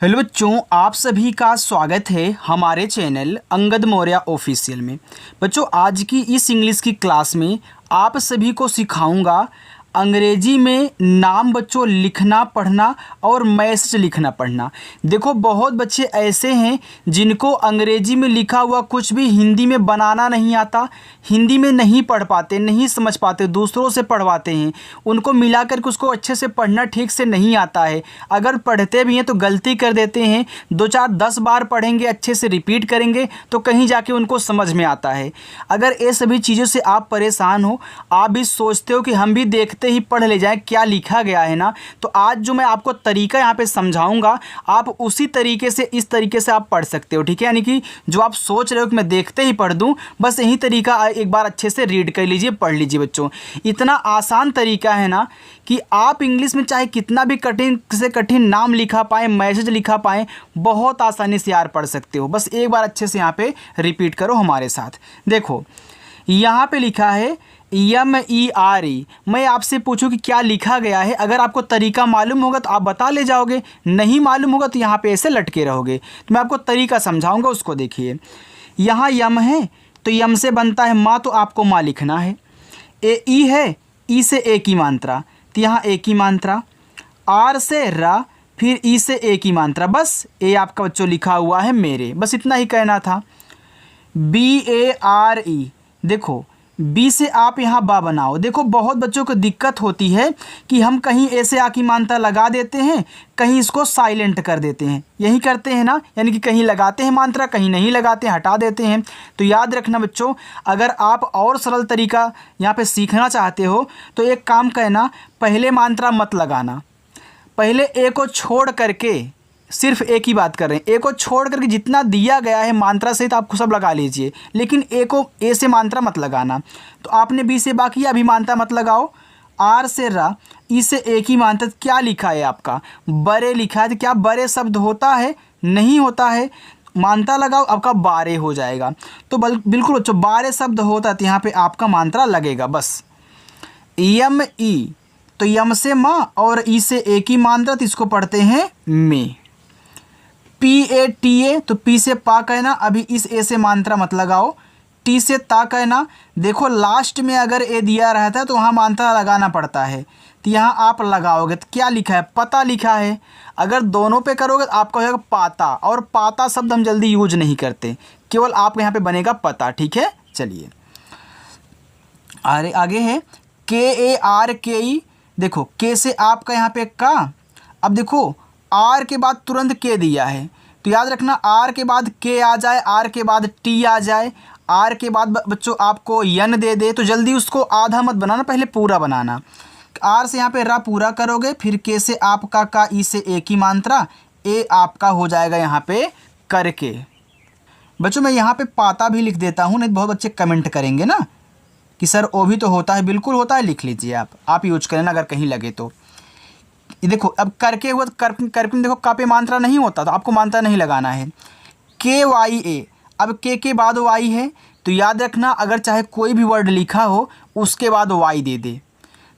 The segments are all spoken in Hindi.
हेलो बच्चों, आप सभी का स्वागत है हमारे चैनल अंगद मौर्य ऑफिशियल में। बच्चों, आज की इस इंग्लिश की क्लास में आप सभी को सिखाऊंगा अंग्रेजी में नाम बच्चों लिखना पढ़ना और मैसेज लिखना पढ़ना। देखो, बहुत बच्चे ऐसे हैं जिनको अंग्रेजी में लिखा हुआ कुछ भी हिंदी में बनाना नहीं आता, हिंदी में नहीं पढ़ पाते, नहीं समझ पाते, दूसरों से पढ़वाते हैं, उनको मिला कर के उसको अच्छे से पढ़ना ठीक से नहीं आता है। अगर पढ़ते भी हैं तो गलती कर देते हैं, 2 4 10 बार पढ़ेंगे, अच्छे से रिपीट करेंगे तो कहीं जाके उनको समझ में आता है। अगर ये सभी चीज़ों से आप परेशान हो, आप भी सोचते हो कि हम भी देखते ही पढ़ ले जाएं क्या लिखा गया है ना, तो आज जो मैं आपको तरीका यहाँ पे समझाऊंगा, आप उसी तरीके से इस तरीके से आप पढ़ सकते हो। ठीक है, यानी कि जो आप सोच रहे हो कि मैं देखते ही पढ़ दूं, बस यही तरीका एक बार अच्छे से रीड कर लीजिए, पढ़ लीजिए बच्चों। इतना आसान तरीका है ना कि आप इंग्लिश में चाहे कितना भी कठिन से कठिन नाम लिखा पाएँ, मैसेज लिखा पाएँ, बहुत आसानी से यार पढ़ सकते हो। बस एक बार अच्छे से यहाँ पे रिपीट करो हमारे साथ। देखो, यहाँ पे लिखा है MERE। मैं आपसे पूछूं कि क्या लिखा गया है, अगर आपको तरीका मालूम होगा तो आप बता ले जाओगे, नहीं मालूम होगा तो यहाँ पे ऐसे लटके रहोगे। तो मैं आपको तरीका समझाऊंगा, उसको देखिए। यहाँ यम है तो यम से बनता है माँ, तो आपको माँ लिखना है। ई है, ई से ए की मात्रा, तो यहाँ ए की मात्रा। आर से रा, फिर ई से ए की मात्रा। बस ए आपका बच्चों लिखा हुआ है मेरे, बस इतना ही कहना था। BARE, देखो बी से आप यहाँ बा बनाओ। देखो, बहुत बच्चों को दिक्कत होती है कि हम कहीं ऐसे आ की मात्रा लगा देते हैं, कहीं इसको साइलेंट कर देते हैं, यही करते हैं ना, यानी कि कहीं लगाते हैं मात्रा, कहीं नहीं लगाते, हटा देते हैं। तो याद रखना बच्चों, अगर आप और सरल तरीका यहाँ पे सीखना चाहते हो तो एक काम करना, पहले मात्रा मत लगाना, पहले ए को छोड़ करके, सिर्फ ए की बात कर रहे हैं, ए को छोड़ करके जितना दिया गया है मात्रा सहित आपको सब लगा लीजिए, लेकिन ए को ए से मात्रा मत लगाना। तो आपने बी से बाकी अभी मात्रा मत लगाओ। आर से रा, ई से ए की मात्रा, क्या लिखा है आपका बड़े लिखा है, तो क्या बड़े शब्द होता है? नहीं होता है। मात्रा लगाओ, आपका 12 हो जाएगा। तो बिल्कुल बच्चों 12 शब्द होता है, तो यहाँ पे आपका मात्रा लगेगा बस। ME, तो यम से माँ और ई से ए की मात्रा, तो इसको पढ़ते हैं में। PATA, तो पी से पा कहना, अभी इस ए से मात्रा मत लगाओ। टी से ता कहना, देखो लास्ट में अगर ए दिया रहता है तो वहाँ मात्रा लगाना पड़ता है, तो यहाँ आप लगाओगे तो क्या लिखा है? पता लिखा है। अगर दोनों पे करोगे तो आपका हो जाएगा पाता, और पाता शब्द हम जल्दी यूज नहीं करते, केवल आप यहाँ पे बनेगा पता। ठीक है, चलिए आगे है KARKE। देखो के से आपका यहाँ पे का, अब देखो आर के बाद तुरंत के दिया है, तो याद रखना आर के बाद के आ जाए, आर के बाद टी आ जाए, आर के बाद बच्चों आपको यन दे दे, तो जल्दी उसको आधा मत बनाना, पहले पूरा बनाना। आर से यहाँ पे रा पूरा करोगे, फिर के से आपका का, ई से ए की मात्रा, ए आपका हो जाएगा यहाँ पे करके। बच्चों मैं यहाँ पे पाता भी लिख देता हूँ, नहीं बहुत बच्चे कमेंट करेंगे ना कि सर वो भी तो होता है। बिल्कुल होता है, लिख लीजिए आप यूज करें ना अगर कहीं लगे तो। ये देखो अब करके हुआ, करके देखो का पे मात्रा नहीं होता, तो आपको मात्रा नहीं लगाना है। KYA, अब के बाद वाई है, तो याद रखना अगर चाहे कोई भी वर्ड लिखा हो उसके बाद वाई दे दे,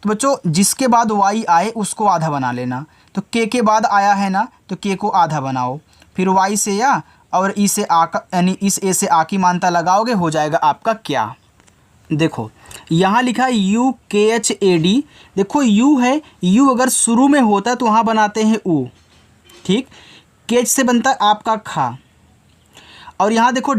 तो बच्चों जिसके बाद वाई आए उसको आधा बना लेना। तो के बाद आया है ना, तो के को आधा बनाओ, फिर वाई से या और ई से आ का, यानी इस ए से आ की मात्रा लगाओगे, हो जाएगा आपका क्या। देखो यहाँ लिखा है UKHAD। देखो यू है, यू अगर शुरू में होता है तो वहाँ बनाते हैं ऊ, ठीक। केच से बनता है आपका खा, और यहाँ देखो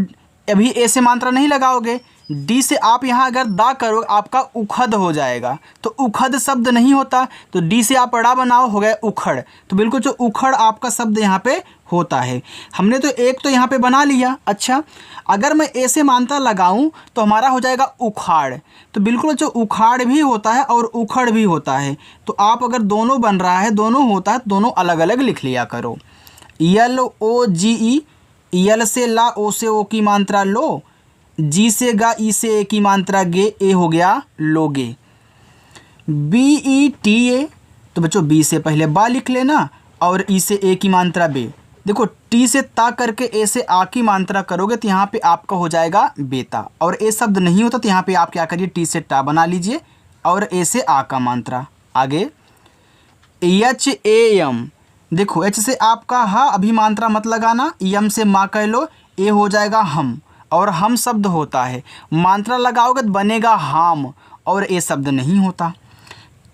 अभी ए से मात्रा नहीं लगाओगे, डी से आप यहाँ अगर दा करो आपका उखद हो जाएगा, तो उखद शब्द नहीं होता, तो डी से आप अड़ा बनाओ, हो गया उखड़। तो बिल्कुल जो उखड़ आपका शब्द यहाँ पे होता है। हमने तो एक तो यहाँ पे बना लिया। अच्छा, अगर मैं ए से मात्रा लगाऊं तो हमारा हो जाएगा उखाड़, तो बिल्कुल जो उखाड़ भी होता है और उखड़ भी होता है, तो आप अगर दोनों बन रहा है, दोनों होता है, दोनों अलग अलग लिख लिया करो। LOGE, यल से ला, ओ से ओ की मात्रा लो, जी से गा, ई से ए की मात्रा गे, ए हो गया लोगे। BETA, तो बच्चों बी से पहले बा लिख लेना और ई से ए की मात्रा बे। देखो टी से ता करके ए से आ की मात्रा करोगे तो यहाँ पे आपका हो जाएगा बेता, और ए शब्द नहीं होता तो यहाँ पे आप क्या करिए, टी से टा बना लीजिए और ए से आ का मात्रा। आगे HAM, देखो एच से आपका हा, अभी मात्रा मत लगाना, यम से माँ कह लो, ए हो जाएगा हम, और हम शब्द होता है, मात्रा लगाओगे तो बनेगा हाम, और ए शब्द नहीं होता।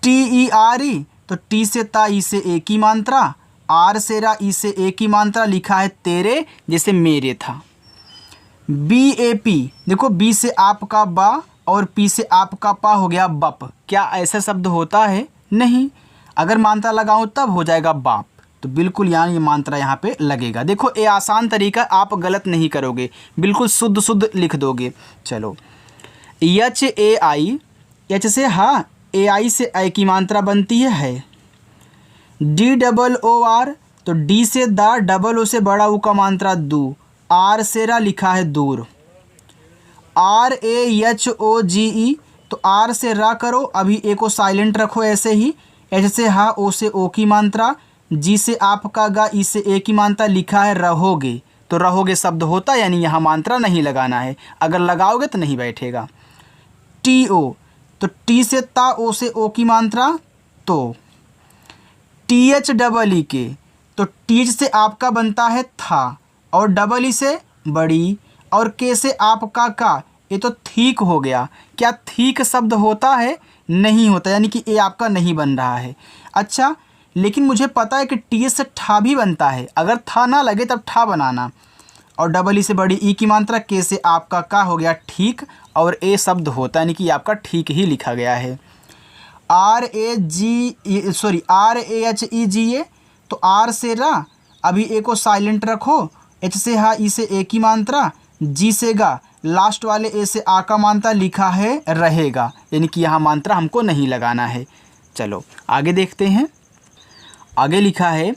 टी ई आर ई, तो टी से ता, ई से ए की मात्रा, आर से रा, ई से ए की मात्रा, लिखा है तेरे, जैसे मेरे था। बी ए पी, देखो बी से आपका बा और पी से आपका पा हो गया बप। क्या ऐसा शब्द होता है? नहीं। अगर मात्रा लगाऊं तब हो जाएगा बाप, तो बिल्कुल यहाँ ये मात्रा यहाँ पे लगेगा। देखो ये आसान तरीका, आप गलत नहीं करोगे, बिल्कुल शुद्ध शुद्ध लिख दोगे। चलो, एच ए आई, एच से हा, ए आई से आई की मात्रा बनती है। डी डबल ओ आर, तो डी से दा, डबल ओ से बड़ा ऊ का मात्रा दू, आर से रा, लिखा है दूर। आर ए एच ओ जी ई, तो आर से रा करो, अभी ए को साइलेंट रखो ऐसे ही। एच से हा, ओ से ओ की मात्रा, जी से आपका गा, ई से ए की मात्रा, लिखा है रहोगे, तो रहोगे शब्द होता है, यानी यहाँ मात्रा नहीं लगाना है, अगर लगाओगे तो नहीं बैठेगा। टी ओ, तो टी से ता, ओ से ओ की मात्रा, तो टी एच डबल ई के, तो टी एच से आपका बनता है था, और डबल ई से बड़ी, और के से आपका का, ये तो ठीक हो गया। क्या ठीक शब्द होता है? नहीं होता, यानी कि ये आपका नहीं बन रहा है। अच्छा, लेकिन मुझे पता है कि टी एच से ठा भी बनता है, अगर था ना लगे तब ठा बनाना, और डबल ई से बड़ी ई की मात्रा, के से आपका का हो गया ठीक, और ए शब्द होता है, यानी कि आपका ठीक ही लिखा गया है। आर ए एच ई जी ए, तो आर से रा, अभी ए को साइलेंट रखो, एच से हा, ई से ए की मात्रा, जी से गा, लास्ट वाले ए से आ का मात्रा, लिखा है रहेगा, यानी कि यहाँ मात्रा हमको नहीं लगाना है। चलो आगे देखते हैं। आगे लिखा है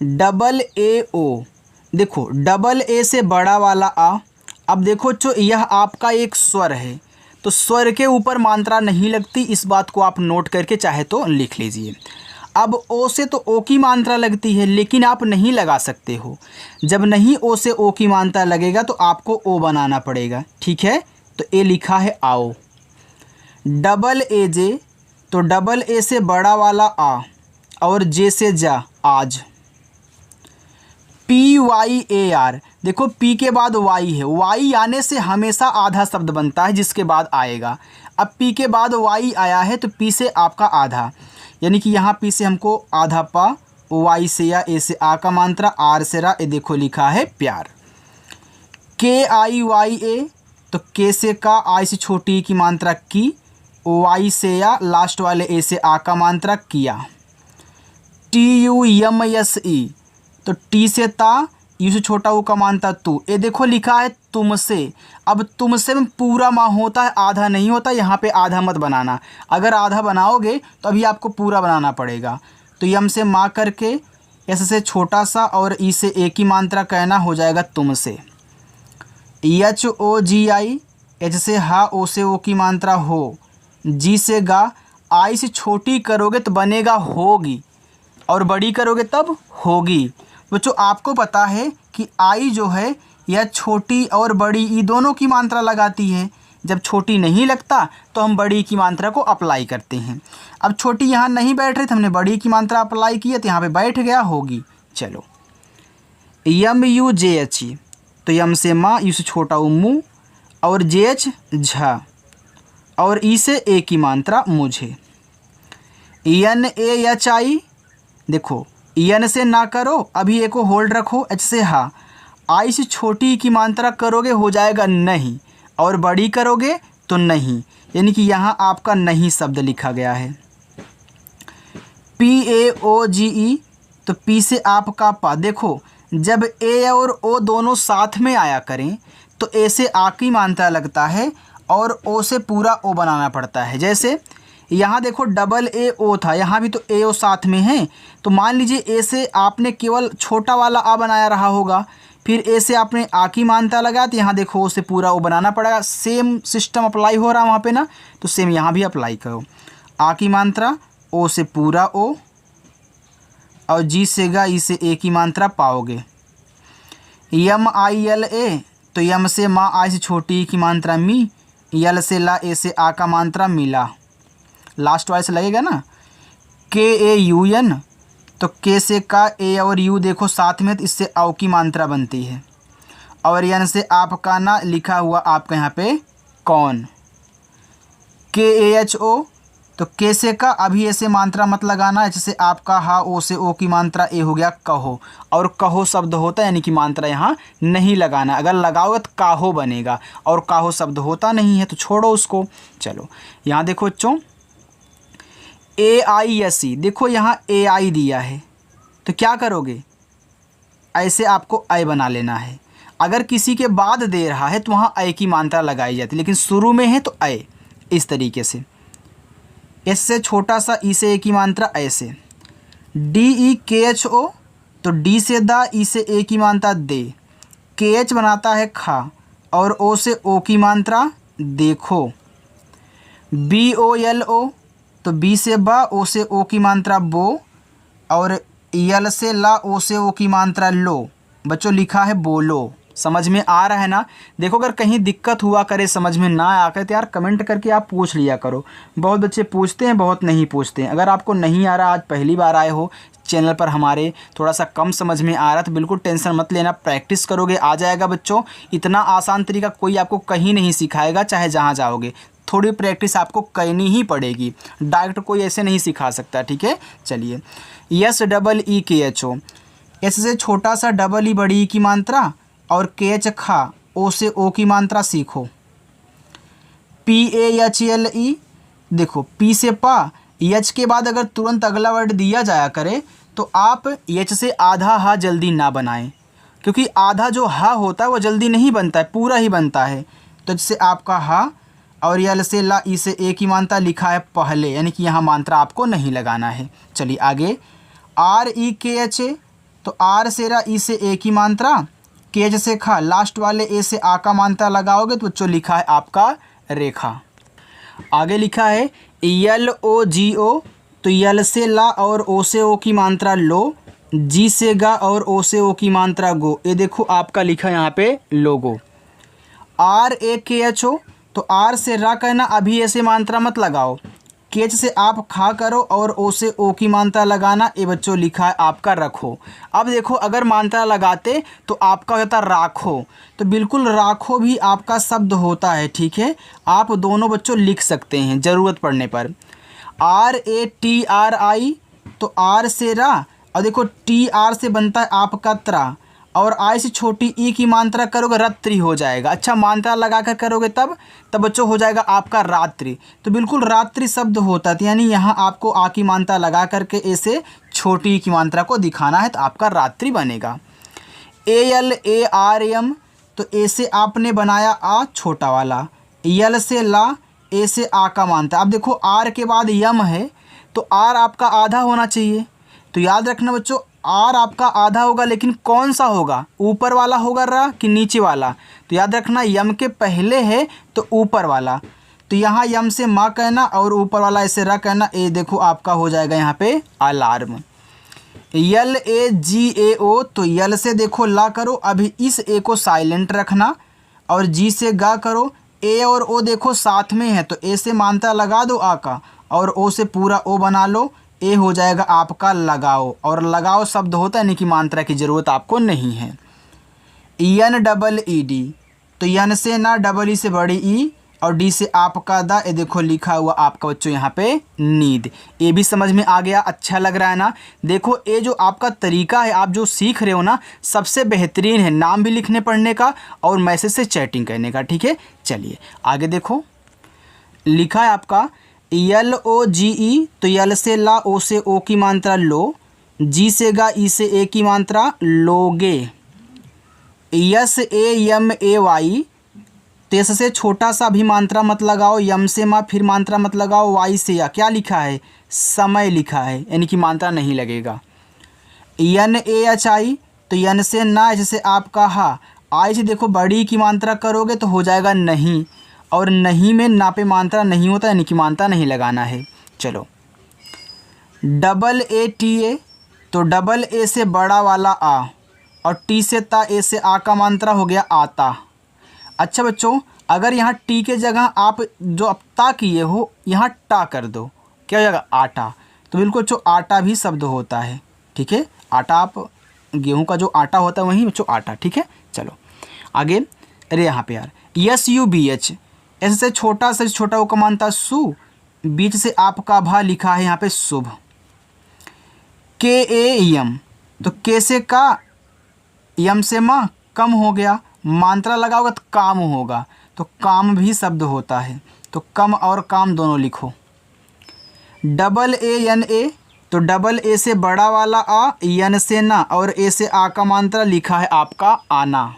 डबल ए ओ, देखो डबल ए से बड़ा वाला आ। अब देखो जो यह आपका एक स्वर है, तो स्वर के ऊपर मात्रा नहीं लगती, इस बात को आप नोट करके चाहे तो लिख लीजिए। अब ओ से तो ओ की मात्रा लगती है, लेकिन आप नहीं लगा सकते हो, जब नहीं ओ से ओ की मात्रा लगेगा तो आपको ओ बनाना पड़ेगा, ठीक है। तो ए लिखा है आओ। डबल ए जे, तो डबल ए से बड़ा वाला आ, और जे से जा, आज। पी वाई ए आर, देखो पी के बाद वाई है, वाई आने से हमेशा आधा शब्द बनता है जिसके बाद आएगा। अब पी के बाद वाई आया है, तो पी से आपका आधा, यानी कि यहाँ पी से हमको आधा पा, वाई से या, ए से आ का मात्रा, आर से रा, ए देखो लिखा है प्यार। के आई वाई ए, तो के से का, आई से छोटी की मात्रा की, वाई से या, लास्ट वाले ए से आ का मात्रा किया। टी यू यम यस ई, तो टी से ता, यू से छोटा वो का मात्रा तू, ए देखो लिखा है तुमसे। अब तुमसे में पूरा माँ होता है, आधा नहीं होता, यहाँ पे आधा मत बनाना, अगर आधा बनाओगे तो अभी आपको पूरा बनाना पड़ेगा। तो यम से माँ करके, एस से छोटा सा, और ई से ए की मात्रा कहना, हो जाएगा तुमसे। एच ओ जी आई, एच से हा, ओ से ओ की मात्रा हो, जी से गा, आई से छोटी करोगे तो बनेगा होगी, और बड़ी करोगे तब होगी। बच्चों आपको पता है कि आई जो है यह छोटी और बड़ी ई दोनों की मात्रा लगाती है, जब छोटी नहीं लगता तो हम बड़ी की मात्रा को अप्लाई करते हैं। अब छोटी यहाँ नहीं बैठ रही तो हमने बड़ी की मात्रा अप्लाई की है, तो यहाँ पे बैठ गया होगी। चलो, यम यू जे एच ई, तो यम से माँ, यू से छोटा मु, और जे एच झा, और ई से ए की मात्रा मुझे। एन ए एच आई, देखो एन से ना करो, अभी ए को होल्ड रखो, एच से हा, आई से छोटी की मात्रा करोगे हो जाएगा नहीं, और बड़ी करोगे तो नहीं, यानी कि यहाँ आपका नहीं शब्द लिखा गया है। पी ए ओ जी ई, तो पी से आपका पा, देखो जब ए और ओ दोनों साथ में आया करें तो ए से आ की मात्रा लगता है, और ओ से पूरा ओ बनाना पड़ता है। जैसे यहाँ देखो डबल ए ओ था, यहाँ भी तो ए ओ साथ में है, तो मान लीजिए ए से आपने केवल छोटा वाला आ बनाया रहा होगा, फिर ए से आपने आ की मात्रा लगाया, तो यहाँ देखो ओ से पूरा ओ बनाना पड़ेगा। सेम सिस्टम अप्लाई हो रहा है वहाँ पे ना, तो सेम यहाँ भी अप्लाई करो। आ की मात्रा, ओ से पूरा ओ, और जी से गा, ई से ए की मात्रा पाओगे। यम आई एल ए, तो यम से माँ, आई से छोटी की मात्रा मी, यल से ला, ए से आ का मात्रा मिला, लास्ट वाले से लगेगा ना। के ए यू एन, तो के से का ए और यू देखो साथ में, तो इससे औ की मात्रा बनती है। और यन से आपका ना लिखा हुआ आपका यहाँ पे कौन, के ए एच ओ, तो के से का अभी ऐसे मात्रा मत लगाना है, जैसे आपका हा ओ से ओ की मात्रा ए हो गया कहो, और कहो शब्द होता है यानी कि मात्रा यहाँ नहीं लगाना, अगर लगाओगे तो काहो बनेगा, और काहो शब्द होता नहीं है तो छोड़ो उसको। चलो यहाँ देखो बच्चों ए आई एस ई, देखो यहाँ ए आई दिया है तो क्या करोगे, ऐसे आपको ऐ बना लेना है। अगर किसी के बाद दे रहा है तो वहाँ ऐ की मात्रा लगाई जाती है, लेकिन शुरू में है तो ऐ, इस तरीके से। एस से छोटा सा ई से ए की मात्रा ऐसे। डी ई के एच ओ, तो डी से दा, ई से ए की मात्रा दे। के एच बनाता है खा, और ओ से ओ की मात्रा देखो। बी ओ एल ओ, तो बी से बा, ओ से ओ की मात्रा बो, और यल से ला, ओ से ओ की मात्रा लो। बच्चों लिखा है बोलो। समझ में आ रहा है ना। देखो अगर कहीं दिक्कत हुआ करे, समझ में ना आकर, तो यार कमेंट करके आप पूछ लिया करो। बहुत बच्चे पूछते हैं, बहुत नहीं पूछते हैं। अगर आपको नहीं आ रहा, आज पहली बार आए हो चैनल पर हमारे, थोड़ा सा कम समझ में आ रहा, तो बिल्कुल टेंशन मत लेना, प्रैक्टिस करोगे आ जाएगा बच्चों। इतना आसान तरीका कोई आपको कहीं नहीं सिखाएगा, चाहे जहाँ जाओगे। थोड़ी प्रैक्टिस आपको करनी ही पड़ेगी, डायरेक्ट कोई ऐसे नहीं सिखा सकता, ठीक है। चलिए यस डबल ई के एच ओ, एस से छोटा सा डबल ई बड़ी ई की मात्रा, और के एच खा, ओ से ओ की मात्रा सीखो। P A H L E, देखो पी से पा, एच के बाद अगर तुरंत अगला वर्ड दिया जाया करे तो आप एच से आधा हा जल्दी ना बनाएं, क्योंकि आधा जो हा होता है वो जल्दी नहीं बनता है, पूरा ही बनता है। तो जैसे आपका हा, और यल से ला, ई से ए की मात्रा लिखा है पहले, यानी कि यहाँ मात्रा आपको नहीं लगाना है। चलिए आगे, आर ई के एच ए, तो आर से रा, ई से ए की मात्रा, के एच से खा, लास्ट वाले ए से आ का मात्रा लगाओगे तो बच्चों लिखा है आपका रेखा। आगे लिखा है यल ओ जी ओ, तो यल से ला और ओ से ओ की मात्रा लो, जी से गा और ओ से ओ की मात्रा गो। ये देखो आपका लिखा है यहाँ पे लोगो। आर ए के एच ओ, तो आर से रा कहना, अभी ऐसे मात्रा मत लगाओ। के एच से आप खा करो और ओ से ओ की मात्रा लगाना। ये बच्चों लिखा है आपका रखो। अब देखो अगर मात्रा लगाते तो आपका होता राखो, तो बिल्कुल राखो भी आपका शब्द होता है, ठीक है। आप दोनों बच्चों लिख सकते हैं ज़रूरत पड़ने पर। R A T R I, तो आर से रा, और देखो टी आर से बनता है आपका त्रा, और आई से छोटी ई की मात्रा करोगे रत्री हो जाएगा। अच्छा मात्रा लगा कर करोगे तब बच्चों हो जाएगा आपका रात्रि। तो बिल्कुल रात्रि शब्द होता है, यानी यहाँ आपको आ की मात्रा लगा करके ऐसे छोटी ई की मात्रा को दिखाना है, तो आपका रात्रि बनेगा। A L A R M, तो ए से आपने बनाया आ छोटा वाला, यल से ला, ए से आ का मात्रा। अब देखो आर के बाद यम है, तो आर आपका आधा होना चाहिए। तो याद रखना बच्चों, आर आपका आधा होगा, लेकिन कौन सा होगा, ऊपर वाला होगा रा कि नीचे वाला। तो याद रखना यम के पहले है तो ऊपर वाला। तो यहाँ यम से माँ कहना और ऊपर वाला ऐसे रा कहना। ए देखो आपका हो जाएगा यहाँ पे अलार्म। यल ए जी ए ओ, तो यल से देखो ला करो, अभी इस ए को साइलेंट रखना, और जी से गा करो। ए और ओ देखो साथ में है, तो ए से मात्रा लगा दो आ का, और ओ से पूरा ओ बना लो। ए हो जाएगा आपका लगाओ, और लगाओ शब्द होता है, यानी कि मात्रा की ज़रूरत आपको नहीं है। यन डबल ई डी, तो यन से ना, डबल ई से बड़ी ई, और डी से आपका दा। ये देखो लिखा हुआ आपका बच्चों यहाँ पे नींद। ये भी समझ में आ गया, अच्छा लग रहा है ना। देखो ये जो आपका तरीका है, आप जो सीख रहे हो ना, सबसे बेहतरीन है, नाम भी लिखने पढ़ने का और मैसेज से चैटिंग करने का, ठीक है। चलिए आगे देखो, लिखा है आपका यल ओ जी ई, तो यल से ला, ओ से ओ की मात्रा लो, जी से गा, ई से ए की मात्रा लोगे। यस ए यम ए वाई, तेस से छोटा सा भी मात्रा मत लगाओ, यम से माँ फिर मात्रा मत लगाओ, वाई से या, क्या लिखा है समय लिखा है, यानी कि मात्रा नहीं लगेगा। यन ए एच आई, तो यन से ना, जैसे आपका हा, आई से देखो बड़ी की मात्रा करोगे तो हो जाएगा नहीं, और नहीं में ना पे मात्रा नहीं होता, यानी कि मात्रा नहीं लगाना है। चलो डबल ए टी ए, तो डबल ए से बड़ा वाला आ, और टी से ता, ए से आ का मात्रा हो गया आता। अच्छा बच्चों, अगर यहाँ टी के जगह आप जो अब ता किए हो यहाँ टा कर दो, क्या हो जाएगा आटा। तो बिल्कुल जो आटा भी शब्द होता है, ठीक है। आटा आप गेहूं का जो आटा होता है वही बच्चों आटा, ठीक है। चलो आगे, अरे यहाँ पे यार SUBH, ऐसे से छोटा वो कमानता सु, बीच से आपका भा लिखा है यहाँ पे शुभ। KAM, तो के से का, यम से माँ कम हो गया, मात्रा लगाओगे तो काम होगा, तो काम भी शब्द होता है, तो कम और काम दोनों लिखो। AA, तो डबल ए से बड़ा वाला आ, यन से ना, और ए से आ का मात्रा लिखा है आपका आना।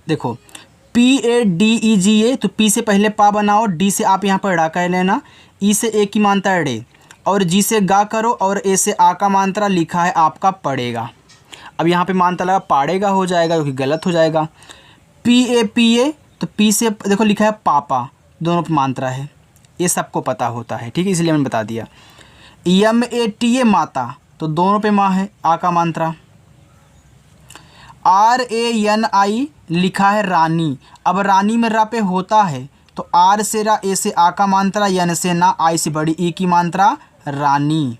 देखो PADEGA, तो पी से पहले पा बनाओ, डी से आप यहाँ पर डा कह लेना, ई से ए की मात्रा डे, और जी से गा करो, और ए से आ का मात्रा लिखा है आपका पड़ेगा। अब यहाँ पे मात्रा लगा पाड़ेगा हो जाएगा, क्योंकि गलत हो जाएगा। PAPA, तो पी से देखो लिखा है पापा, दोनों पे मात्रा है, ये सबको पता होता है, ठीक है, इसलिए मैंने बता दिया। MATA, माता, तो दोनों पे माँ है, आ का मात्रा। RANI, लिखा है रानी, अब रानी में रा पे होता है, तो आर से रा, ए से आ का मात्रा, यन से ना, आई से बड़ी ई की मात्रा रानी।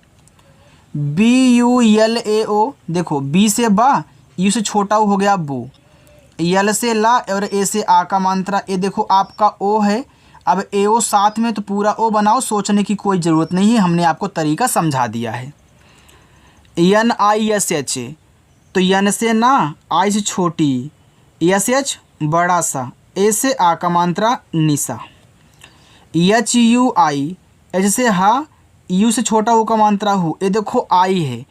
BULAO, देखो बी से बा, यू से छोटा हो गया बू, यल से ला, और ए से आ का मात्रा, ए देखो आपका ओ है, अब AO साथ में, तो पूरा ओ बनाओ, सोचने की कोई ज़रूरत नहीं है, हमने आपको तरीका समझा दिया है। NISH, तो यन से ना, आई से छोटी, SH बड़ा सा, ए से आ का मात्रा निशा। HUI, एच से हा, यू से छोटा हो का मात्रा हो, ये देखो आई है,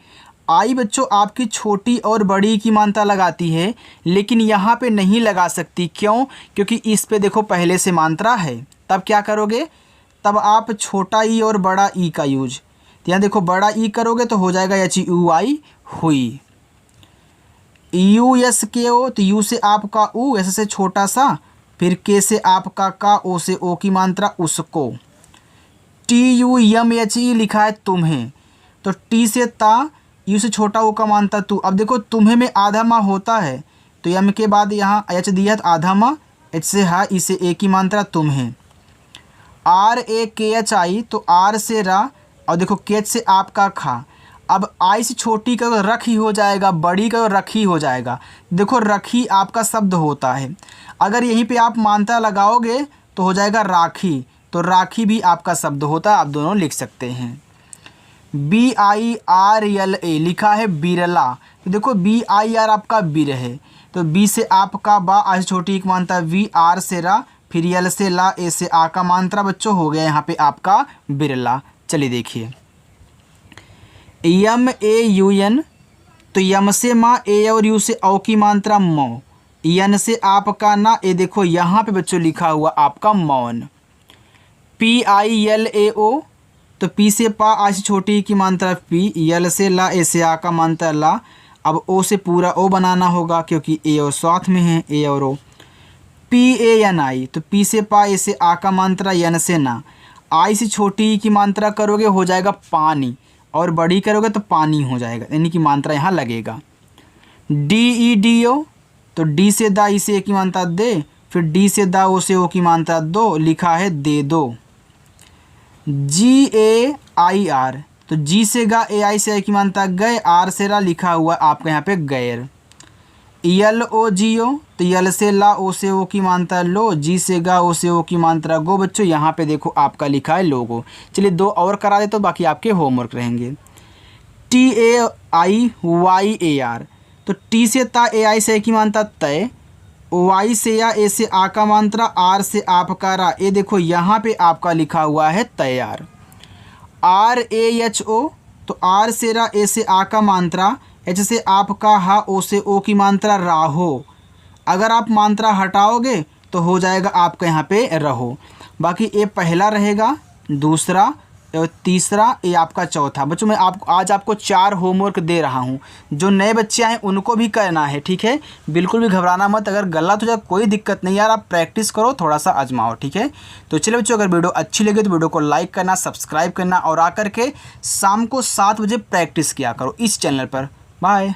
आई बच्चों आपकी छोटी और बड़ी की मात्रा लगाती है, लेकिन यहाँ पे नहीं लगा सकती, क्यों? क्योंकि इस पे देखो पहले से मात्रा है, तब क्या करोगे, तब आप छोटा ई और बड़ा ई का यूज, तो यहाँ देखो बड़ा ई करोगे तो हो जाएगा HUI, हुई। USKO, तो यू से आपका ऊ, एस से छोटा सा, फिर के से आपका का, ओ से ओ की मात्रा उसको। TUMHE, लिखा है तुम्हें, तो टी से ता, यू से छोटा ओ का मात्रा तू, अब देखो तुम्हें में आधा माँ होता है, तो यम के बाद यहाँ एच दिया तो आधा माँ, एच से हा, ई से ए की मात्रा तुम्हें। RAKHI, तो आर से रा, और देखो केच से आपका खा, अब आई से छोटी का रख ही हो जाएगा, बड़ी का रखी हो जाएगा, देखो रखी आपका शब्द होता है, अगर यहीं पे आप मात्रा लगाओगे तो हो जाएगा राखी, तो राखी भी आपका शब्द होता है, आप दोनों लिख सकते हैं। BIRLA, लिखा है बिरला, तो देखो BIR आपका बिर है, तो बी से आपका बा, आज छोटी एक मात्रा वी, आर से रा, फिर यल से ला, ए से आ का मात्रा बच्चों हो गया यहाँ पे आपका बिरला। चलिए देखिए MAUN, तो यम से माँ, ए और यू से औ की मात्रा मौ, यन से आपका ना, ए देखो यहाँ पे बच्चों लिखा हुआ आपका मौन। PILAO, तो पी से पा, आ से छोटी की मात्रा पी, यल से ला, ए से आ का मात्रा ला, अब ओ से पूरा ओ बनाना होगा, क्योंकि ए और साथ में है, ए और ओ। PANI, तो पी से पा, ए से आ का मात्रा, यन से ना, आई से छोटी की मात्रा करोगे हो जाएगा पानी, और बड़ी करोगे तो पानी हो जाएगा, यानी कि मात्रा यहाँ लगेगा। DEDO, तो डी से दा, ई से ए की मात्रा दे, फिर डी से दा, ओ से ओ की मात्रा दो, लिखा है दे दो। GAIR, तो जी से गा, ए आई से आई की मात्रा गए, आर से रा, लिखा हुआ आपके यहाँ पे गैर। LOGO, तो यल से ला, ओ से ओ की मात्रा लो, जी से गा, ओ से ओ की मात्रा गो, बच्चों यहाँ पे देखो आपका लिखा है लोगो। चलिए दो और करा दे तो बाकी आपके होमवर्क रहेंगे। TAIYAR, तो टी से ता, ए आई से की मात्रा तय, वाई से या, ए से आ का मात्रा, आर से आपका रा, ये देखो यहाँ पे आपका लिखा हुआ है तैयार। RAHO, तो आर से रा, ए से आ का मात्रा, एच से आपका हा, ओ से ओ की मात्रा राहो, अगर आप मात्रा हटाओगे तो हो जाएगा आपका यहाँ पे रहो। बाकी ये पहला रहेगा, दूसरा और तीसरा, ये आपका चौथा। बच्चों मैं आज आपको 4 होमवर्क दे रहा हूँ, जो नए बच्चे आए उनको भी करना है, ठीक है। बिल्कुल भी घबराना मत, अगर गलत हो जाए कोई दिक्कत नहीं यार, आप प्रैक्टिस करो, थोड़ा सा आजमाओ, ठीक है। तो चलिए बच्चों, अगर वीडियो अच्छी लगे तो वीडियो को लाइक करना, सब्सक्राइब करना, और आकर के शाम को 7 बजे प्रैक्टिस किया करो इस चैनल पर। बाय।